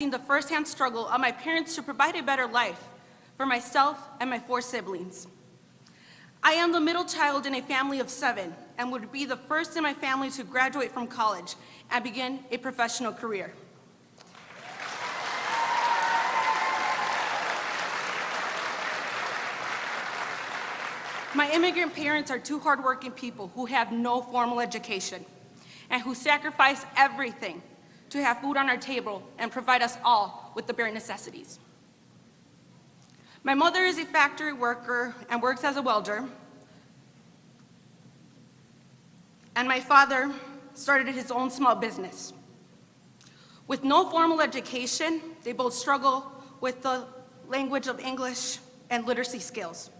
seen the firsthand struggle of my parents to provide a better life for myself and my 4 siblings. I am the middle child in a family of 7 and would be the first in my family to graduate from college and begin a professional career. My immigrant parents are 2 hardworking people who have no formal education and who sacrifice everything to have food on our table and provide us all with the bare necessities. My mother is a factory worker and works as a welder, and my father started his own small business. With no formal education, they both struggle with the language of English and literacy skills.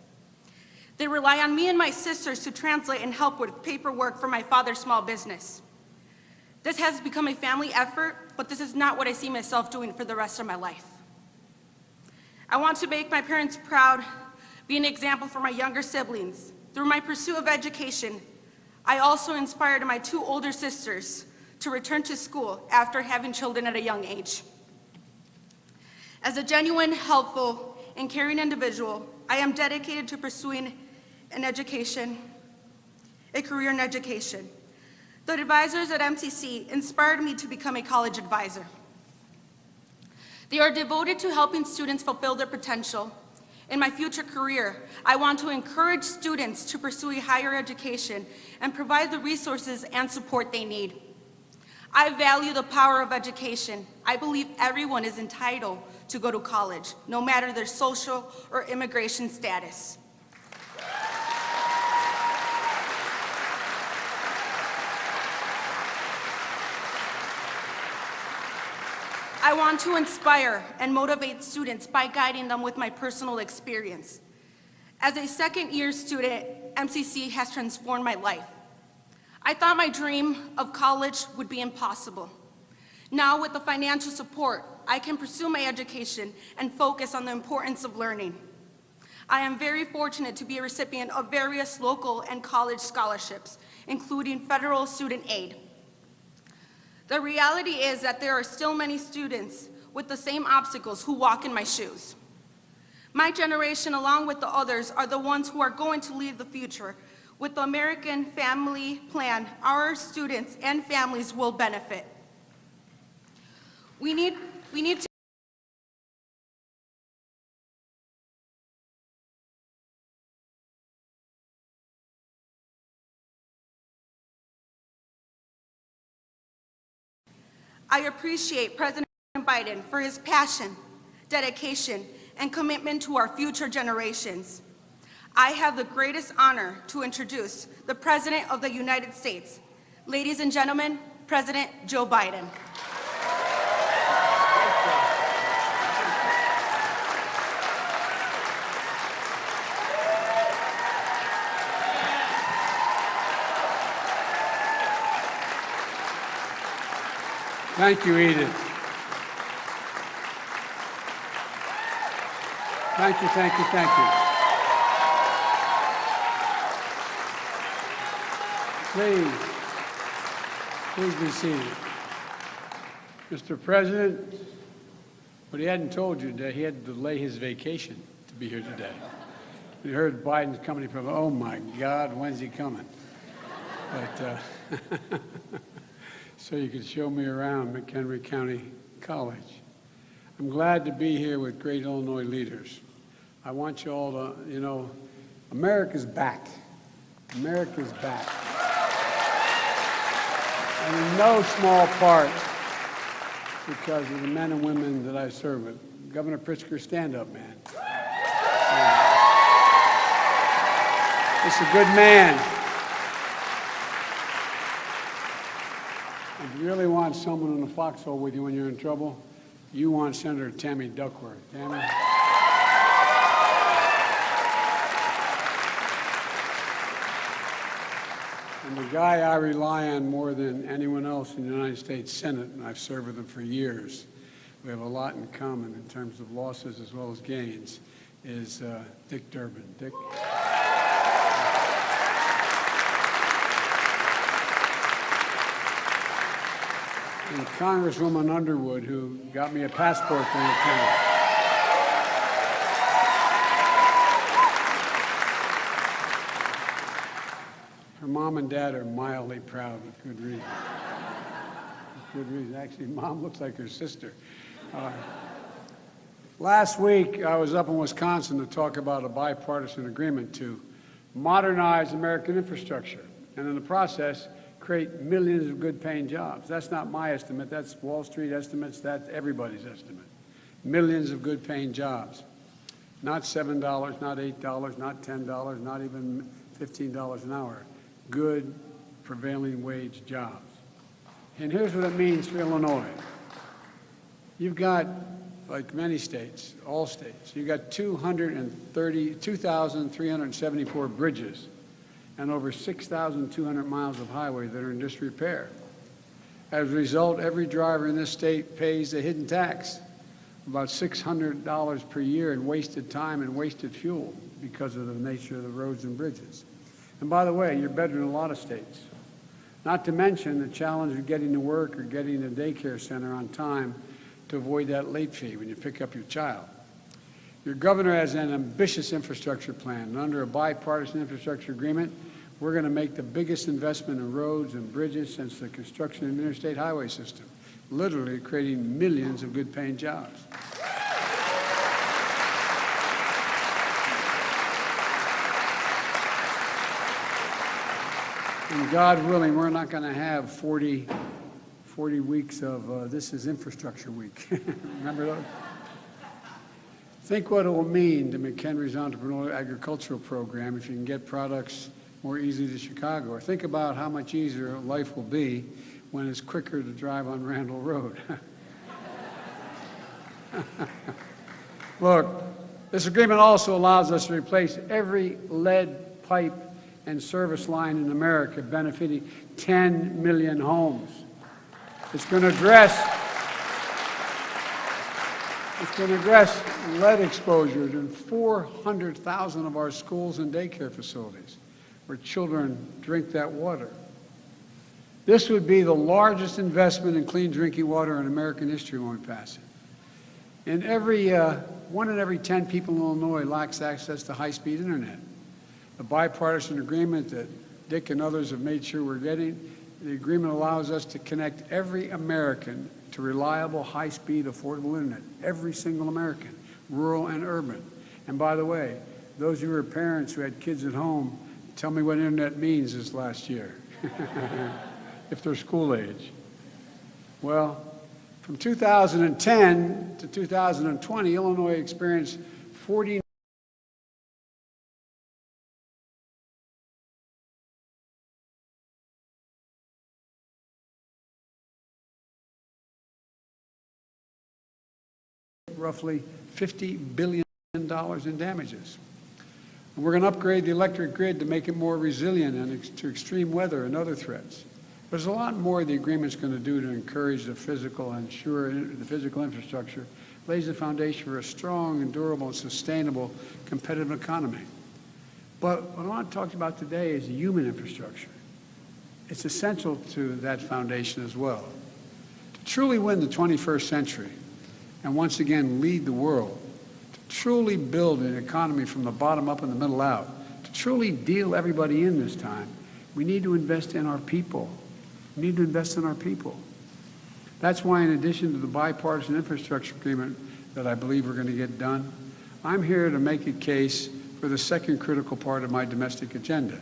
They rely on me and my sisters to translate and help with paperwork for my father's small business. This has become a family effort, but this is not what I see myself doing for the rest of my life. I want to make my parents proud, be an example for my younger siblings. Through my pursuit of education, I also inspired my 2 older sisters to return to school after having children at a young age. As a genuine, helpful, and caring individual, I am dedicated to pursuing a career in education. The advisors at MCC inspired me to become a college advisor. They are devoted to helping students fulfill their potential. In my future career, I want to encourage students to pursue a higher education and provide the resources and support they need. I value the power of education. I believe everyone is entitled to go to college, no matter their social or immigration status. I want to inspire and motivate students by guiding them with my personal experience. As a second-year student, MCC has transformed my life. I thought my dream of college would be impossible. Now, with the financial support, I can pursue my education and focus on the importance of learning. I am very fortunate to be a recipient of various local and college scholarships, including federal student aid. The reality is that there are still many students with the same obstacles who walk in my shoes. My generation, along with the others, are the ones who are going to lead the future. With the American Family Plan, our students and families will benefit. We need to I appreciate President Biden for his passion, dedication, and commitment to our future generations. I have the greatest honor to introduce the President of the United States. Ladies and gentlemen, President Joe Biden. Thank you, Edith. Thank you, thank you, thank you. Please be seated. Mr. President, but he hadn't told you that he had to delay his vacation to be here today. We heard Biden's coming from, oh my God, when's he coming? But, so you could show me around McHenry County College. I'm glad to be here with great Illinois leaders. I want you all to, you know, America's back. America's back. And in no small part because of the men and women that I serve with. Governor Pritzker, stand up, man. He's a good man. If you really want someone in the foxhole with you when you're in trouble, you want Senator Tammy Duckworth. Tammy? And the guy I rely on more than anyone else in the United States Senate, and I've served with him for years, we have a lot in common in terms of losses as well as gains, is Dick Durbin. Dick? and Congresswoman Underwood, who got me a passport to the town. Her mom and dad are mildly proud with good reason. With good reason. Actually, Mom looks like her sister. Last week, I was up in Wisconsin to talk about a bipartisan agreement to modernize American infrastructure, and in the process, create millions of good-paying jobs. That's not my estimate. That's Wall Street estimates. That's everybody's estimate. Millions of good-paying jobs. Not $7, not $8, not $10, not even $15 an hour. Good, prevailing wage jobs. And here's what it means for Illinois. You've got, like many states, all states, you've got 2,374 bridges and over 6,200 miles of highway that are in disrepair. As a result, every driver in this state pays a hidden tax, about $600 per year in wasted time and wasted fuel because of the nature of the roads and bridges. And by the way, you're better than a lot of states. Not to mention the challenge of getting to work or getting to a daycare center on time to avoid that late fee when you pick up your child. Your governor has an ambitious infrastructure plan, and under a bipartisan infrastructure agreement, we're going to make the biggest investment in roads and bridges since the construction of the interstate highway system, literally creating millions of good-paying jobs. And God willing, we're not going to have 40 weeks of this is infrastructure week. Remember those? Think what it will mean to McHenry's entrepreneurial agricultural program if you can get products more easily to Chicago. Or think about how much easier life will be when it's quicker to drive on Randall Road. Look, this agreement also allows us to replace every lead pipe and service line in America, benefiting 10 million homes. It's going to address lead exposures in 400,000 of our schools and daycare facilities where children drink that water. This would be the largest investment in clean drinking water in American history when we pass it. And one in every 10 people in Illinois lacks access to high-speed internet. The bipartisan agreement that Dick and others have made sure we're getting, the agreement allows us to connect every American to reliable, high-speed, affordable internet. Every single American, rural and urban. And by the way, those of you who are parents who had kids at home, tell me what internet means this last year, if they're school age. Well, from 2010 to 2020, Illinois experienced 40 roughly $50 billion in damages. And we're going to upgrade the electric grid to make it more resilient to extreme weather and other threats. There's a lot more the agreement's going to do to encourage the physical and ensure the physical infrastructure lays the foundation for a strong and durable and sustainable competitive economy. But what I want to talk about today is the human infrastructure. It's essential to that foundation as well. To truly win the 21st century, and once again lead the world, to truly build an economy from the bottom up and the middle out, to truly deal everybody in this time, we need to invest in our people. We need to invest in our people. That's why, in addition to the bipartisan infrastructure agreement that I believe we're going to get done, I'm here to make a case for the second critical part of my domestic agenda.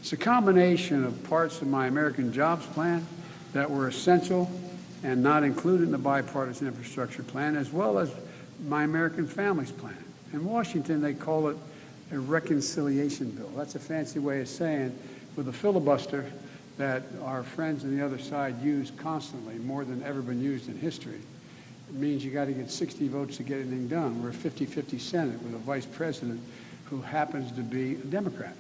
It's a combination of parts of my American Jobs Plan that were essential and not included in the bipartisan infrastructure plan, as well as my American Families Plan. In Washington, they call it a reconciliation bill. That's a fancy way of saying, with a filibuster that our friends on the other side use constantly, more than ever been used in history. It means you got to get 60 votes to get anything done. We're a 50-50 Senate with a vice president who happens to be a Democrat.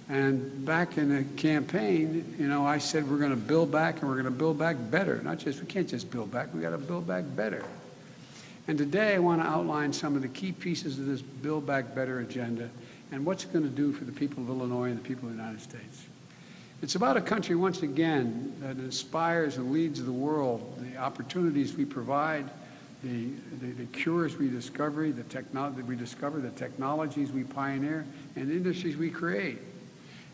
And back in the campaign, you know, I said we're going to build back and we're going to build back better. We can't just build back, we got to build back better. And today I want to outline some of the key pieces of this Build Back Better agenda and what's it going to do for the people of Illinois and the people of the United States. It's about a country, once again, that inspires and leads the world, the opportunities we provide, the cures we discover, the technologies we pioneer, and the industries we create.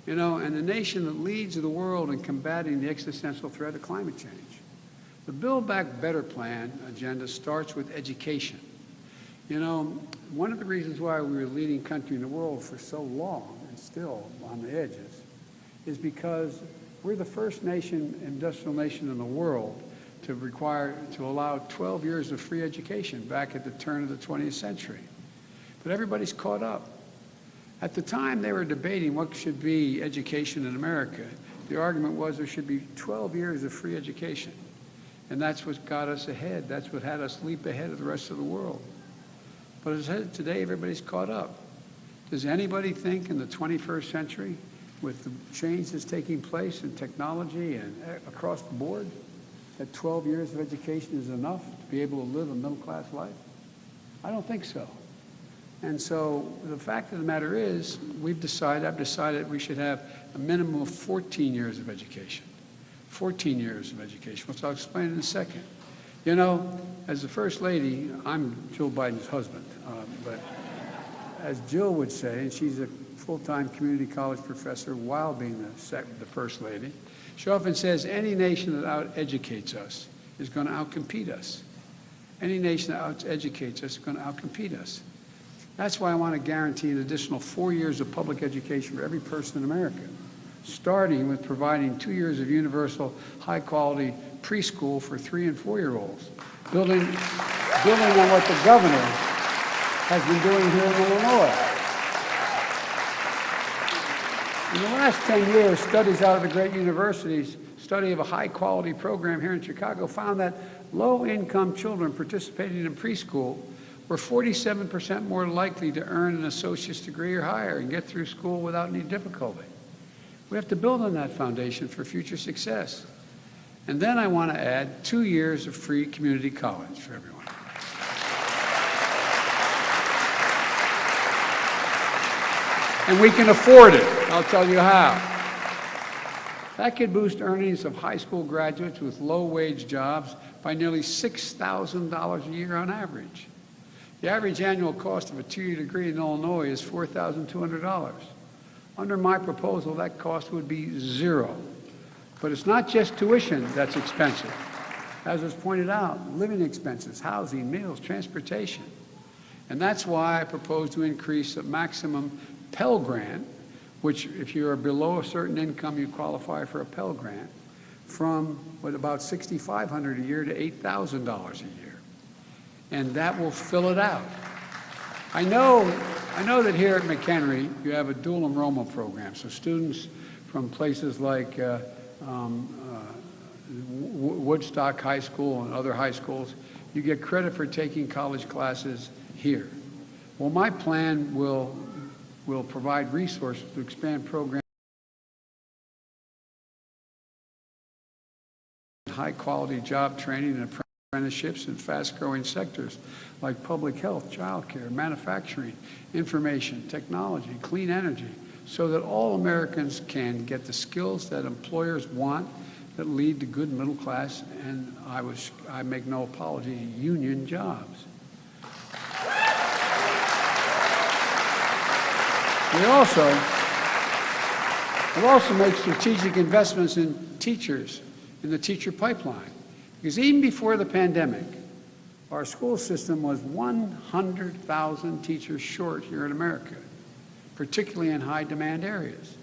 You know, and the nation that leads the world in combating the existential threat of climate change. The Build Back Better plan agenda starts with education. You know, one of the reasons why we were the leading country in the world for so long and still on the edges is because we're the first industrial nation in the world to allow 12 years of free education back at the turn of the 20th century. But everybody's caught up. At the time they were debating what should be education in America, the argument was there should be 12 years of free education. And that's what got us ahead. That's what had us leap ahead of the rest of the world. But as I said, today everybody's caught up. Does anybody think in the 21st century, with the change that's taking place in technology and across the board, that 12 years of education is enough to be able to live a middle-class life? I don't think so. And so the fact of the matter is, I've decided we should have a minimum of 14 years of education. 14 years of education, which I'll explain in a second. You know, as the First Lady, I'm Jill Biden's husband, but as Jill would say, and she's a full-time community college professor while being the First Lady, she often says any nation that out-educates us is going to out-compete us. Any nation that out-educates us is going to out-compete us. That's why I want to guarantee an additional 4 years of public education for every person in America, starting with providing 2 years of universal, high-quality preschool for 3- and 4-year-olds, building on what the governor has been doing here in Illinois. In the last 10 years, studies out of the great universities, study of a high-quality program here in Chicago, found that low-income children participating in preschool were 47% more likely to earn an associate's degree or higher and get through school without any difficulty. We have to build on that foundation for future success. And then I want to add 2 years of free community college for everyone. And we can afford it. I'll tell you how. That could boost earnings of high school graduates with low-wage jobs by nearly $6,000 a year on average. The average annual cost of a 2-year degree in Illinois is $4,200. Under my proposal, that cost would be zero. But it's not just tuition that's expensive. As was pointed out, living expenses, housing, meals, transportation. And that's why I propose to increase the maximum Pell Grant, which if you are below a certain income, you qualify for a Pell Grant, from about $6,500 a year to $8,000 a year. And that will fill it out. I know that here at McHenry, you have a dual enrollment program. So students from places like Woodstock High School and other high schools, you get credit for taking college classes here. Well, my plan will provide resources to expand programs, high-quality job training and apprenticeships in fast-growing sectors like public health, childcare, manufacturing, information, technology, clean energy, so that all Americans can get the skills that employers want that lead to good middle class and, I make no apology, union jobs. We'll also make strategic investments in teachers, in the teacher pipeline. Because even before the pandemic, our school system was 100,000 teachers short here in America, particularly in high-demand areas.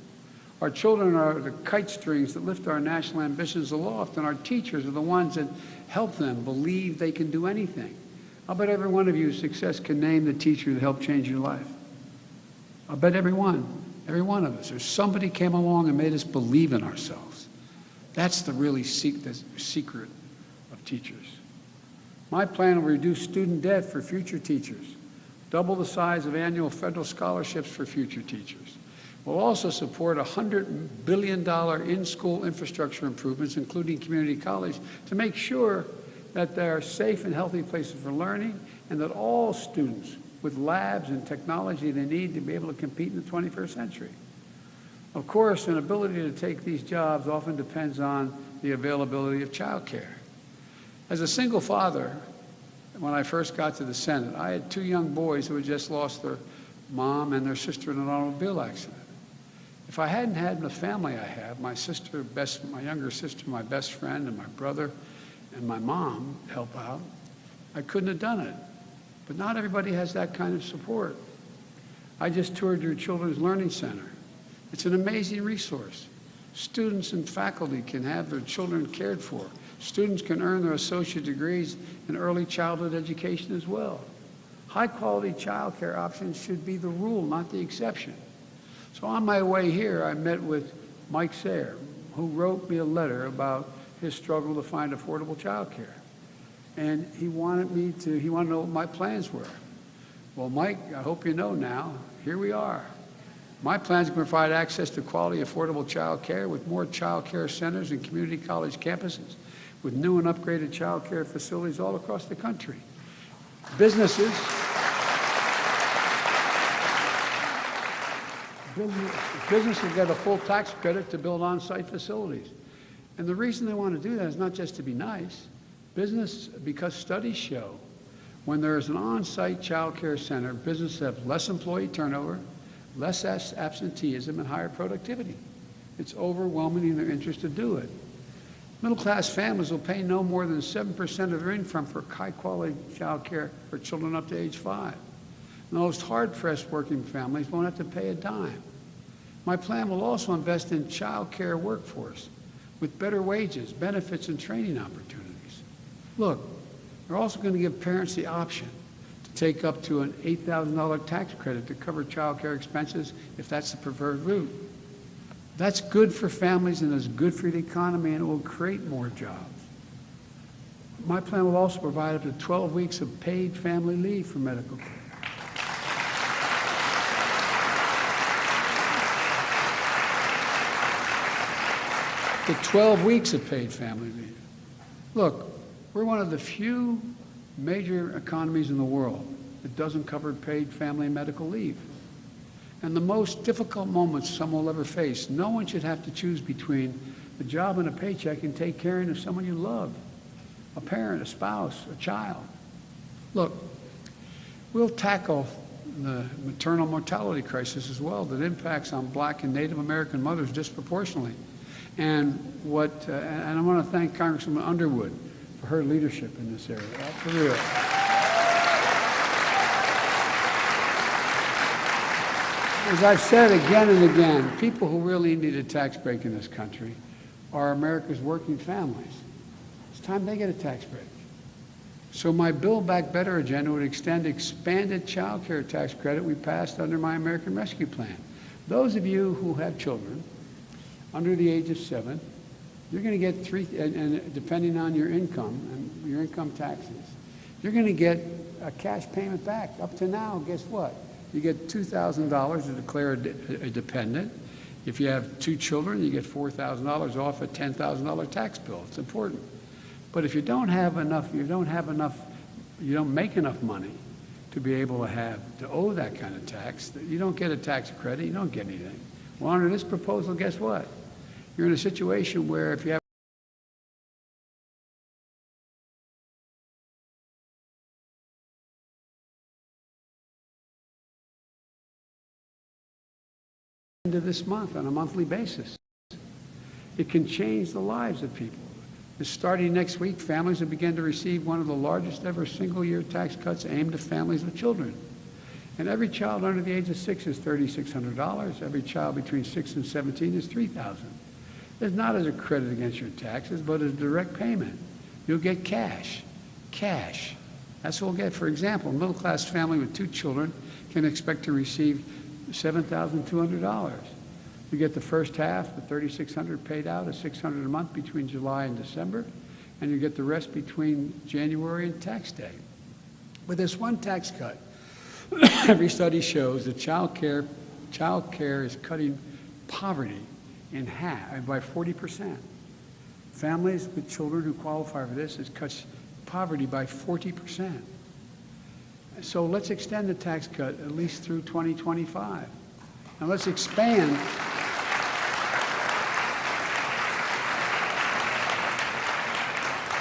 Our children are the kite strings that lift our national ambitions aloft, and our teachers are the ones that help them believe they can do anything. I'll bet every one of you, success, can name the teacher that helped change your life. I'll bet every one of us. Or somebody came along and made us believe in ourselves. That's the really secret of teachers. My plan will reduce student debt for future teachers, double the size of annual federal scholarships for future teachers. We'll also support $100 billion in-school infrastructure improvements, including community college, to make sure that they are safe and healthy places for learning and that all students with labs and technology they need to be able to compete in the 21st century. Of course, an ability to take these jobs often depends on the availability of child care. As a single father, when I first got to the Senate, I had two young boys who had just lost their mom and their sister in an automobile accident. If I hadn't had the family I have, my younger sister, my best friend, and my brother, and my mom help out, I couldn't have done it. But not everybody has that kind of support. I just toured your Children's Learning Center. It's an amazing resource. Students and faculty can have their children cared for. Students can earn their associate degrees in early childhood education as well. High-quality child care options should be the rule, not the exception. So on my way here, I met with Mike Sayre, who wrote me a letter about his struggle to find affordable child care. And he wanted to know what my plans were. Well, Mike, I hope you know now, here we are. My plans are to provide access to quality, affordable child care with more child care centers and community college campuses, with new and upgraded child care facilities all across the country. Businesses get a full tax credit to build on-site facilities. And the reason they want to do that is not just to be nice. Because studies show when there is an on-site child care center, businesses have less employee turnover, less absenteeism, and higher productivity. It's overwhelming in their interest to do it. Middle-class families will pay no more than 7% of their income for high-quality child care for children up to age 5. And those hard-pressed working families won't have to pay a dime. My plan will also invest in child care workforce with better wages, benefits, and training opportunities. Look, we're also going to give parents the option to take up to an $8,000 tax credit to cover child care expenses if that's the preferred route. That's good for families and it's good for the economy, and it will create more jobs. My plan will also provide up to 12 weeks of paid family leave for medical care. To 12 weeks of paid family leave. Look, we're one of the few major economies in the world that doesn't cover paid family and medical leave. And the most difficult moments someone will ever face, no one should have to choose between a job and a paycheck and take care of someone you love, a parent, a spouse, a child. Look, we'll tackle the maternal mortality crisis as well that impacts on Black and Native American mothers disproportionately. And I want to thank Congresswoman Underwood for her leadership in this area. For real. As I've said again and again, people who really need a tax break in this country are America's working families. It's time they get a tax break. So my Build Back Better agenda would extend expanded child care tax credit we passed under my American Rescue Plan. Those of you who have children under the age of 7, you're going to get and depending on your income and your income taxes, you're going to get a cash payment back. Up to now, guess what? You get $2,000 to declare a dependent. If you have 2 children, you get $4,000 off a $10,000 tax bill. It's important. But if you don't make enough money to be able to owe that kind of tax, you don't get a tax credit, you don't get anything. Well, under this proposal, guess what? You're in a situation where if you have into this month on a monthly basis, it can change the lives of people. Starting next week, families will begin to receive one of the largest ever single-year tax cuts aimed at families with children. And every child under the age of 6 is $3,600. Every child between 6 and 17 is $3,000. It's not as a credit against your taxes, but as a direct payment. You'll get cash. Cash. That's what we'll get. For example, a middle-class family with 2 children can expect to receive $7,200. You get the first half, the $3,600 paid out, $600 a month between July and December, and you get the rest between January and tax day. With this one tax cut, every study shows that child care is cutting poverty in half by 40%. Families with children who qualify for this, it cuts poverty by 40%. So let's extend the tax cut at least through 2025. And let's expand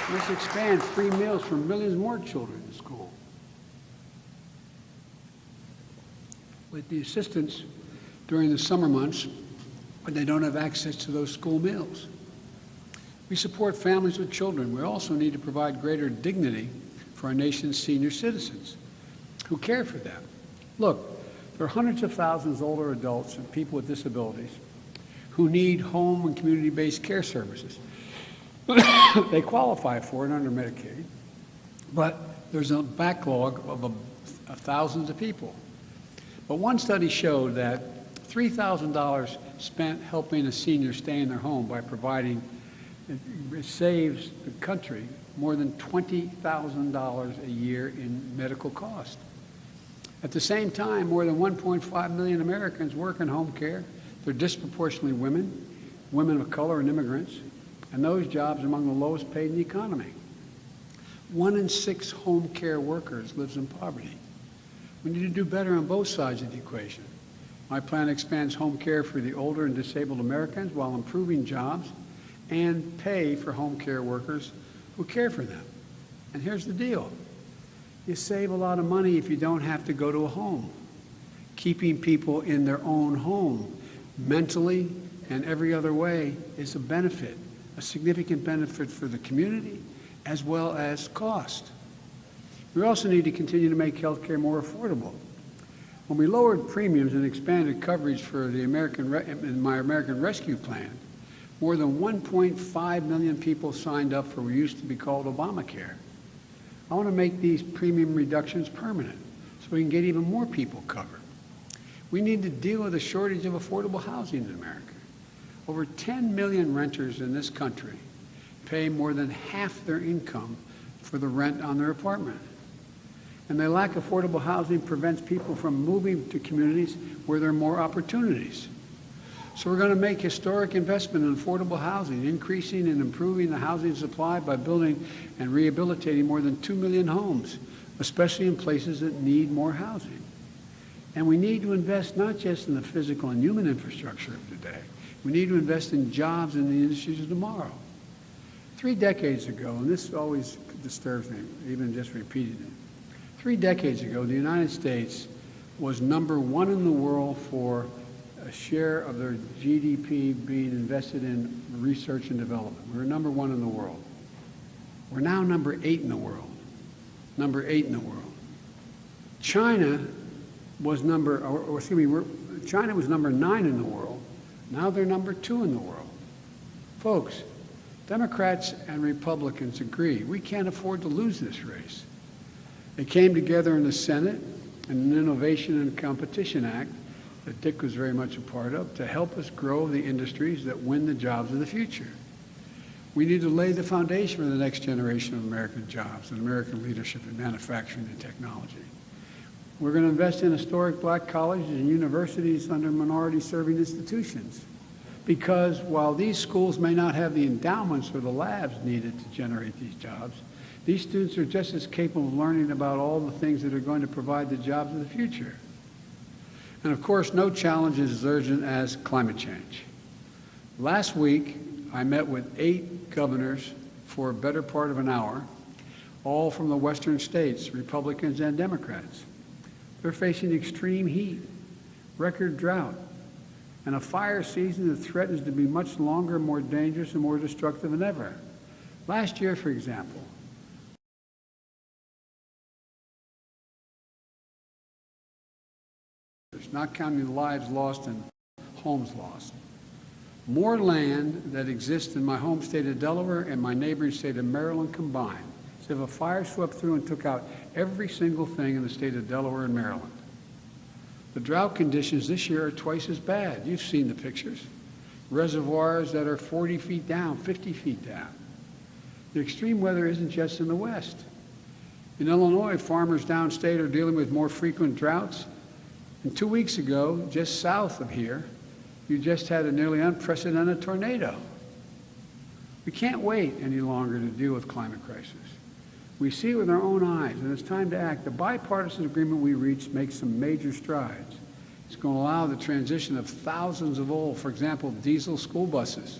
Let's expand free meals for millions more children in school. With the assistance during the summer months when they don't have access to those school meals. We support families with children. We also need to provide greater dignity for our nation's senior citizens who care for them. Look, there are hundreds of thousands of older adults and people with disabilities who need home and community-based care services. They qualify for it under Medicaid, but there's a backlog of thousands of people. But one study showed that $3,000 spent helping a senior stay in their home by providing, it saves the country more than $20,000 a year in medical cost. At the same time, more than 1.5 million Americans work in home care. They're disproportionately women, women of color, and immigrants, and those jobs are among the lowest paid in the economy. 1 in 6 home care workers lives in poverty. We need to do better on both sides of the equation. My plan expands home care for the older and disabled Americans while improving jobs and pay for home care workers who care for them. And here's the deal. You save a lot of money if you don't have to go to a home. Keeping people in their own home, mentally and every other way, is a benefit, a significant benefit for the community as well as cost. We also need to continue to make health care more affordable. When we lowered premiums and expanded coverage for the my American Rescue Plan, more than 1.5 million people signed up for what used to be called Obamacare. I want to make these premium reductions permanent so we can get even more people covered. We need to deal with a shortage of affordable housing in America. Over 10 million renters in this country pay more than half their income for the rent on their apartment. And their lack of affordable housing prevents people from moving to communities where there are more opportunities. So we're going to make historic investment in affordable housing, increasing and improving the housing supply by building and rehabilitating more than 2 million homes, especially in places that need more housing. And we need to invest not just in the physical and human infrastructure of today. We need to invest in jobs in the industries of tomorrow. 3 decades ago, and this always disturbs me, even just repeating it, 3 decades ago, the United States was #1 in the world for a share of their GDP being invested in research and development. We were #1 in the world. We're now #8 in the world. #8 in the world. China was China was #9 in the world. Now they're #2 in the world. Folks, Democrats and Republicans agree we can't afford to lose this race. They came together in the Senate in an Innovation and Competition Act that Dick was very much a part of to help us grow the industries that win the jobs of the future. We need to lay the foundation for the next generation of American jobs and American leadership in manufacturing and technology. We're going to invest in historic black colleges and universities under minority-serving institutions. Because while these schools may not have the endowments or the labs needed to generate these jobs, these students are just as capable of learning about all the things that are going to provide the jobs of the future. And of course, no challenge is as urgent as climate change. Last week, I met with 8 governors for a better part of an hour, all from the western states, Republicans and Democrats. They're facing extreme heat, record drought, and a fire season that threatens to be much longer, more dangerous, and more destructive than ever. Last year, for example, not counting the lives lost and homes lost. More land that exists in my home state of Delaware and my neighboring state of Maryland combined. So if a fire swept through and took out every single thing in the state of Delaware and Maryland. The drought conditions this year are twice as bad. You've seen the pictures. Reservoirs that are 40 feet down, 50 feet down. The extreme weather isn't just in the West. In Illinois, farmers downstate are dealing with more frequent droughts. And 2 weeks ago, just south of here, you just had a nearly unprecedented tornado. We can't wait any longer to deal with climate crisis. We see it with our own eyes, and it's time to act. The bipartisan agreement we reached makes some major strides. It's going to allow the transition of thousands of old, for example, diesel school buses.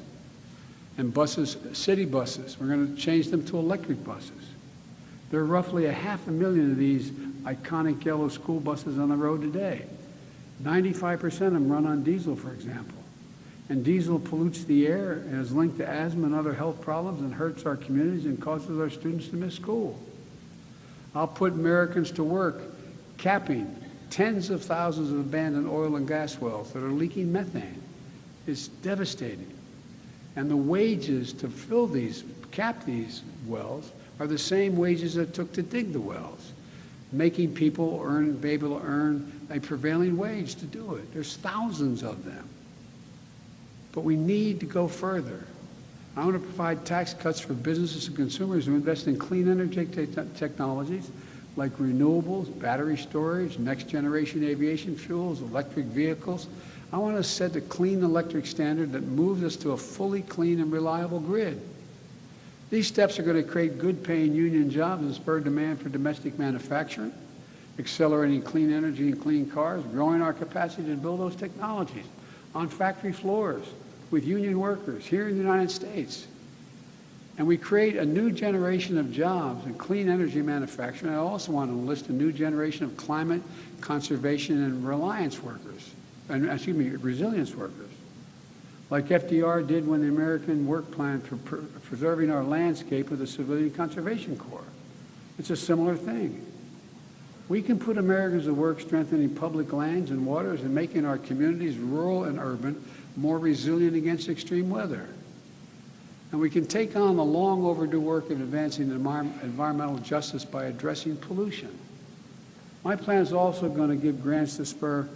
And buses, city buses, we're going to change them to electric buses. There are roughly 500,000 of these iconic yellow school buses on the road today. 95% of them run on diesel, for example. And diesel pollutes the air and is linked to asthma and other health problems and hurts our communities and causes our students to miss school. I'll put Americans to work capping tens of thousands of abandoned oil and gas wells that are leaking methane. It's devastating. And the wages to cap these wells are the same wages it took to dig the wells, making people be able to earn a prevailing wage to do it. There's thousands of them. But we need to go further. I want to provide tax cuts for businesses and consumers who invest in clean energy technologies like renewables, battery storage, next-generation aviation fuels, electric vehicles. I want to set a clean electric standard that moves us to a fully clean and reliable grid. These steps are going to create good-paying union jobs and spur demand for domestic manufacturing, accelerating clean energy and clean cars, growing our capacity to build those technologies on factory floors with union workers here in the United States. And we create a new generation of jobs in clean energy manufacturing. I also want to enlist a new generation of climate conservation and resilience workers, like FDR did when the American Work Plan for preserving our landscape with the Civilian Conservation Corps. It's a similar thing. We can put Americans to work strengthening public lands and waters and making our communities, rural and urban, more resilient against extreme weather. And we can take on the long overdue work of advancing environmental justice by addressing pollution. My plan is also going to give grants to spur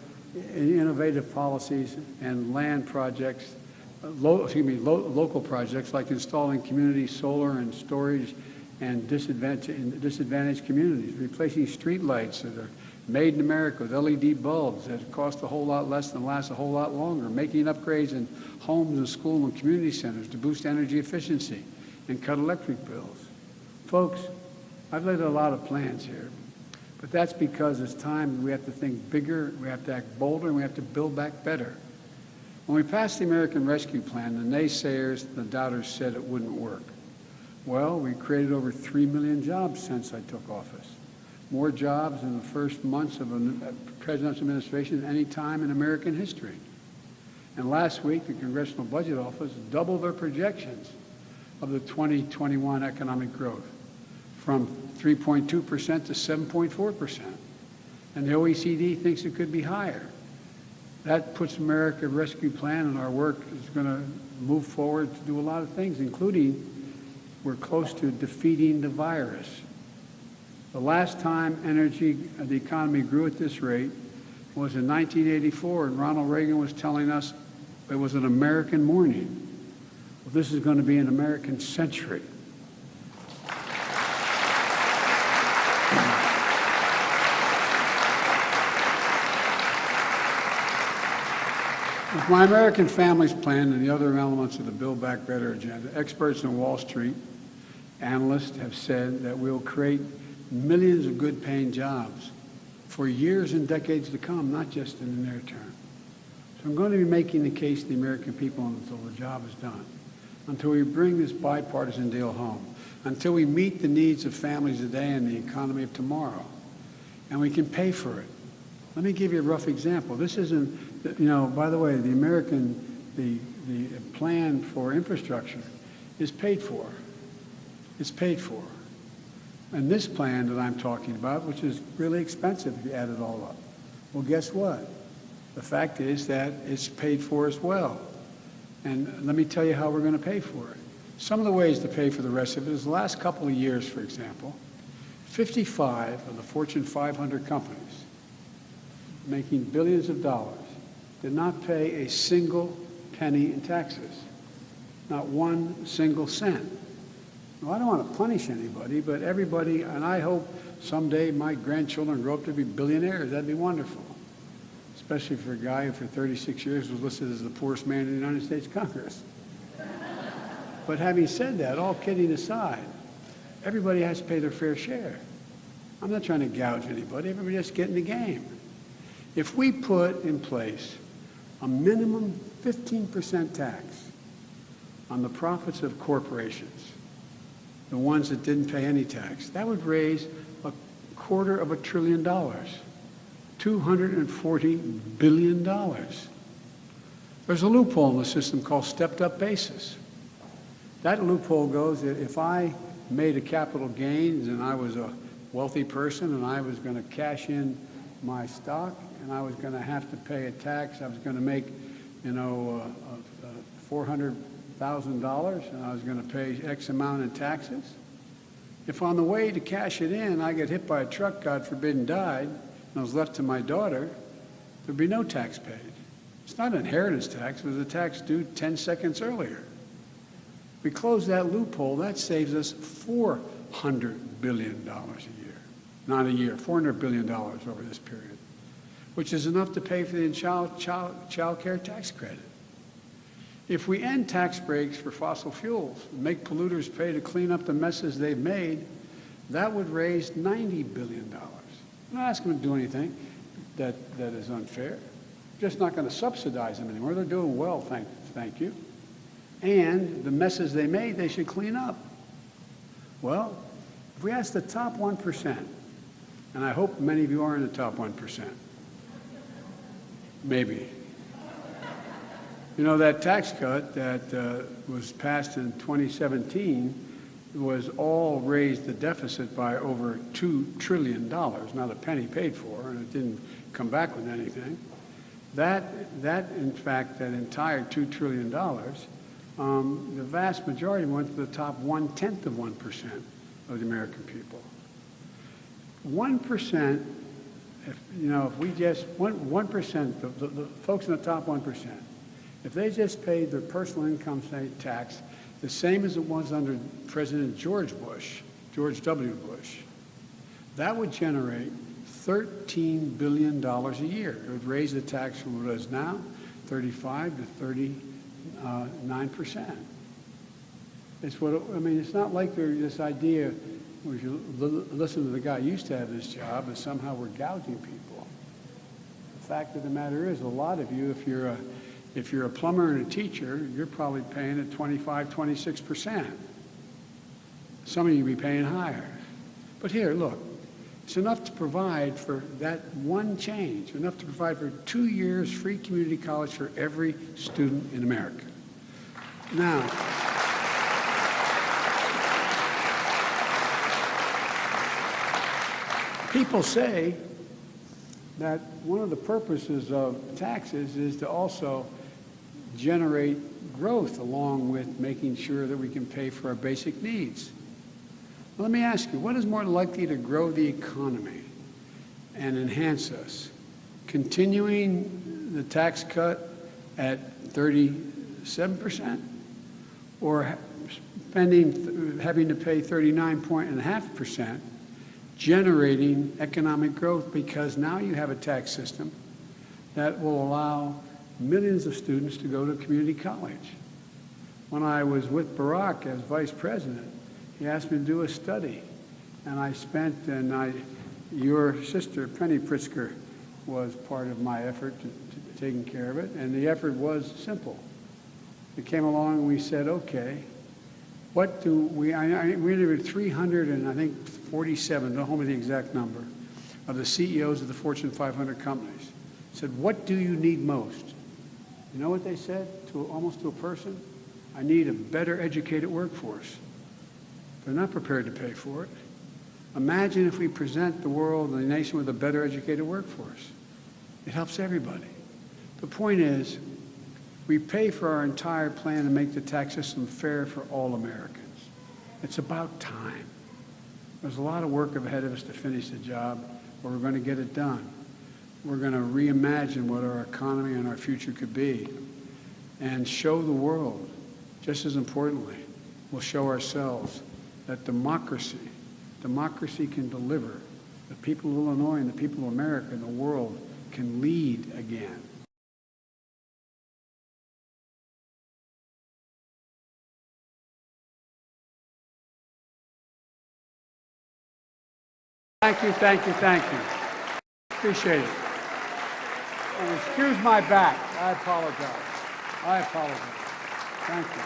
innovative policies and land projects, local projects like installing community solar and storage and disadvantaged communities, replacing street lights that are made in America with LED bulbs that cost a whole lot less and last a whole lot longer, making upgrades in homes and school and community centers to boost energy efficiency and cut electric bills. Folks, I've laid a lot of plans here, but that's because it's time we have to think bigger, we have to act bolder, and we have to build back better. When we passed the American Rescue Plan, the naysayers, the doubters said it wouldn't work. Well, we created over 3 million jobs since I took office. More jobs in the first months of a presidential administration than any time in American history. And last week, the Congressional Budget Office doubled their projections of the 2021 economic growth from 3.2% to 7.4%. And the OECD thinks it could be higher. That puts America Rescue Plan, and our work is going to move forward to do a lot of things, including we're close to defeating the virus. The last time the economy grew at this rate was in 1984, and Ronald Reagan was telling us it was an American morning. Well, this is going to be an American century. With my American Families Plan and the other elements of the Build Back Better agenda, experts in Wall Street, analysts have said that we'll create millions of good-paying jobs for years and decades to come, not just in the near term. So I'm going to be making the case to the American people until the job is done, until we bring this bipartisan deal home, until we meet the needs of families today and the economy of tomorrow, and we can pay for it. Let me give you a rough example. This isn't, by the way, the plan for infrastructure is paid for. It's paid for. And this plan that I'm talking about, which is really expensive if you add it all up, well, guess what? The fact is that it's paid for as well. And let me tell you how we're going to pay for it. Some of the ways to pay for the rest of it is the last couple of years, for example, 55 of the Fortune 500 companies making billions of dollars did not pay a single penny in taxes, not one single cent. Well, I don't want to punish anybody, but everybody, and I hope someday my grandchildren grow up to be billionaires. That'd be wonderful, especially for a guy who for 36 years was listed as the poorest man in the United States Congress. But having said that, all kidding aside, everybody has to pay their fair share. I'm not trying to gouge anybody. Everybody has to get in the game. If we put in place a minimum 15% tax on the profits of corporations, the ones that didn't pay any tax, that would raise $250 billion, $240 billion. There's a loophole in the system called stepped-up basis. That loophole goes that if I made a capital gains and I was a wealthy person and I was going to cash in my stock and I was going to have to pay a tax, I was going to make, $400,000 and I was going to pay X amount in taxes. If on the way to cash it in, I get hit by a truck, God forbid, and died, and I was left to my daughter, there'd be no tax paid. It's not inheritance tax, it was a tax due 10 seconds earlier. We close that loophole, that saves us $400 billion a year. Not a year, $400 billion over this period, which is enough to pay for the child care tax credit. If we end tax breaks for fossil fuels and make polluters pay to clean up the messes they've made, that would raise $90 billion. I'm not asking them to do anything that is unfair. Just not going to subsidize them anymore. They're doing well, thank you. And the messes they made, they should clean up. Well, if we ask the top 1%, and I hope many of you are in the top 1%, maybe. You know, that tax cut that was passed in 2017 was all raised the deficit by over $2 trillion, not a penny paid for, and it didn't come back with anything. In fact, that entire $2 trillion, the vast majority went to the top 1/10 of 1% of the American people. 1%, if we just, 1%, the folks in the top 1%, if they just paid their personal income tax the same as it was under President George W. Bush, that would generate $13 billion a year. It would raise the tax from what it is now, 35 to 39%. It's what, it's not like there's this idea, if you listen to the guy who used to have this job, that somehow we're gouging people. The fact of the matter is, a lot of you, if you're a plumber and a teacher, you're probably paying at 25, 26%. Some of you will be paying higher. But here, look, it's enough to provide for that one change, enough to provide for 2 years free community college for every student in America. Now, people say that one of the purposes of taxes is to also generate growth along with making sure that we can pay for our basic needs. Well, let me ask you, what is more likely to grow the economy and enhance us? Continuing the tax cut at 37% or having to pay 39.5%, generating economic growth because now you have a tax system that will allow millions of students to go to community college. When I was with Barack as vice president, he asked me to do a study, and your sister, Penny Pritzker, was part of my effort to taking care of it, and the effort was simple. We came along and we said, okay, what do we interviewed 347, don't hold me the exact number, of the CEOs of the Fortune 500 companies. Said, what do you need most? You know what they said almost to a person? I need a better educated workforce. They're not prepared to pay for it. Imagine if we present the world and the nation with a better educated workforce. It helps everybody. The point is, we pay for our entire plan to make the tax system fair for all Americans. It's about time. There's a lot of work ahead of us to finish the job, but we're going to get it done. We're going to reimagine what our economy and our future could be and show the world, just as importantly, we'll show ourselves that democracy can deliver. The people of Illinois and the people of America and the world can lead again. Thank you, thank you, thank you. Appreciate it. And excuse my back. I apologize. Thank you.